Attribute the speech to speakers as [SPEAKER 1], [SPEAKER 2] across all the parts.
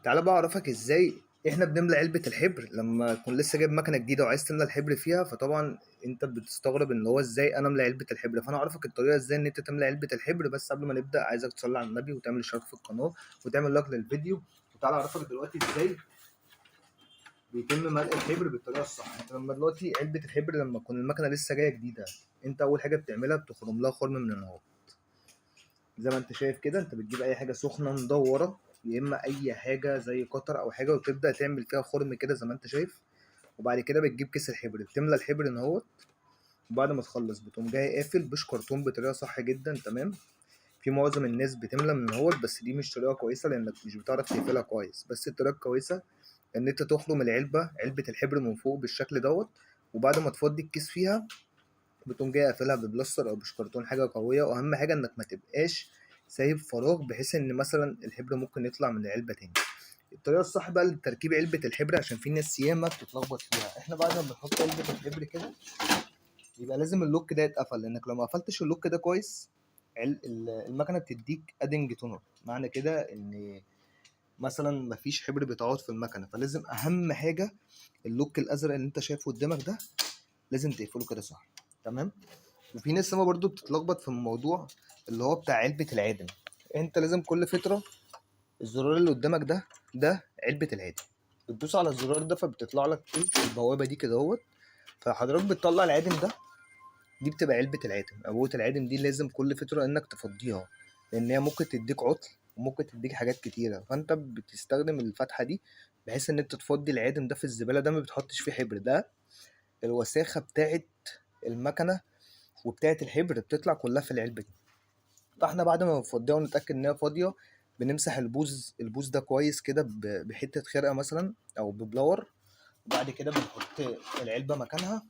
[SPEAKER 1] تعالى بقى اعرفك ازاي احنا بنملى علبة الحبر لما تكون لسه جايب مكنة جديدة وعايز تملى الحبر فيها. فطبعا انت بتستغرب ان هو ازاي انا املى علبة الحبر، فانا اعرفك الطريقة ازاي ان انت تملى علبة الحبر. بس قبل ما نبدأ عايزك تصلي على النبي وتعمل اشتراك في القناة وتعمل لايك للفيديو. وتعالى اعرفك دلوقتي ازاي بيتم ملء الحبر بالطريقة الصح. انت لما دلوقتي علبة الحبر لما تكون المكنة لسه جاية جديدة، انت اول حاجة بتعملها بتخرم لها خرم من النار. زي ما انت شايف كده، انت بتجيب اي حاجه سخنه مدوره، يا اما اي حاجه زي قطر او حاجه، وتبدا تعمل فيها خرم كده زي ما انت شايف. وبعد كده بتجيب كيس الحبر، بتملى الحبر ان اهوت. وبعد ما تخلص بتقوم جاي قافل بوش كرتون بطريقه صح جدا. تمام. في معظم الناس بتملى من اهوت، بس دي مش طريقه كويسه لانك مش بتعرف تقفلها كويس. بس الطريقه الكويسه ان انت تخرم علبه الحبر من فوق بالشكل دوت. وبعد ما تفضي الكيس فيها بتقوم جاي قافلها ببلاستر او بشكرتون حاجه قويه. واهم حاجه انك ما تبقاش سايب فراغ بحيث ان مثلا الحبر ممكن يطلع من العلبه تاني. الطريقه الصح بقى لتركيب علبه الحبر، عشان في ناس ياما بتتلخبط فيها. احنا بعد ما بنحط علبه الحبر كده يبقى لازم اللوك ده يتقفل، لانك لو ما قفلتش اللوك ده كويس المكنه بتديك ادنج تونر. معنى كده ان مثلا مفيش حبر بيتعوض في المكنه. فلازم اهم حاجه اللوك الازرق اللي انت شايفه قدامك ده لازم تقفله كده صح. تمام. وفي ناس ياما برضو بتتلخبط في الموضوع اللي هو بتاع علبة العادم. انت لازم كل فترة الزرار اللي قدامك ده علبة العادم، بتدوس على الزرار ده فبتطلع لك ايه البوابة دي كده اهوت. فحضرتك بتطلع العادم ده، دي بتبقى علبة العادم. أبوة العادم دي لازم كل فترة انك تفضيها، لان هي ممكن تديك عطل وممكن تديك حاجات كتيرة. فانت بتستخدم الفتحة دي بحيث ان انت تفضي العادم ده في الزبالة. ده ما بتحطش فيه حبر، ده الوساخة بتاعت المكنة وبتاعت الحبر بتطلع كلها في العلبة دي. فاحنا بعد ما بنفضيها ونتأكد ان هي فاضية بنمسح البوز ده كويس كده بحتة خرقة مثلا او ببلاور. وبعد كده بنحط العلبة مكانها،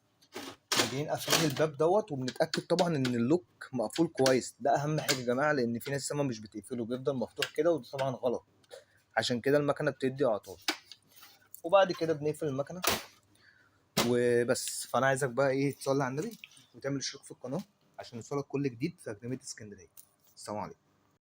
[SPEAKER 1] جايين قافلين الباب دوت، وبنتأكد طبعا ان اللوك مقفول كويس. ده اهم حاجة يا جماعة، لان في ناس سما مش بتقفله بيفضل مفتوح كده، وده طبعا غلط. عشان كده المكنة بتدي اعطال. وبعد كده بنقفل المكنة وبس. فانا عايزك بقى ايه تصلي على النبي وتعمل اشتراك في القناة عشان يوصلك كل جديد في أكاديمية اسكندرية. السلام عليكم.